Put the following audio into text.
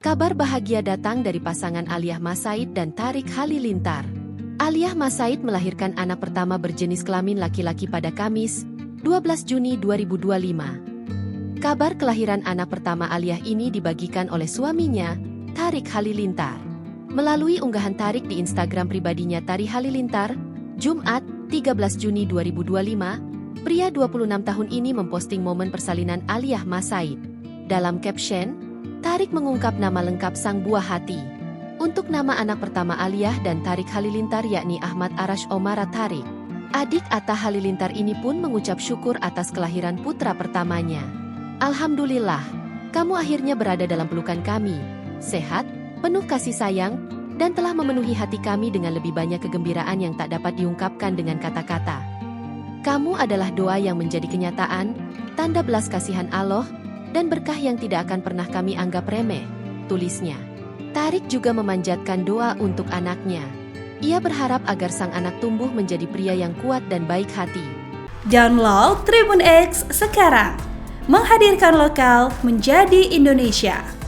Kabar bahagia datang dari pasangan Aliyah Mas Said dan Tariq Halilintar. Aliyah Mas Said melahirkan anak pertama berjenis kelamin laki-laki pada Kamis, 12 Juni 2025. Kabar kelahiran anak pertama Aliyah ini dibagikan oleh suaminya, Tariq Halilintar. Melalui unggahan Tariq di Instagram pribadinya Tariq Halilintar, Jumat, 13 Juni 2025, pria 26 tahun ini memposting momen persalinan Aliyah Mas Said. Dalam caption, Tariq mengungkap nama lengkap sang buah hati. Untuk nama anak pertama Aliyah dan Tariq Halilintar yakni Ahmad Arash Omara Tariq. Adik Atta Halilintar ini pun mengucap syukur atas kelahiran putra pertamanya. Alhamdulillah, kamu akhirnya berada dalam pelukan kami, sehat, penuh kasih sayang, dan telah memenuhi hati kami dengan lebih banyak kegembiraan yang tak dapat diungkapkan dengan kata-kata. Kamu adalah doa yang menjadi kenyataan, tanda belas kasihan Allah, dan berkah yang tidak akan pernah kami anggap remeh, tulisnya. Tariq juga memanjatkan doa untuk anaknya. Ia berharap agar sang anak tumbuh menjadi pria yang kuat dan baik hati. Download Tribun X sekarang, menghadirkan lokal menjadi Indonesia.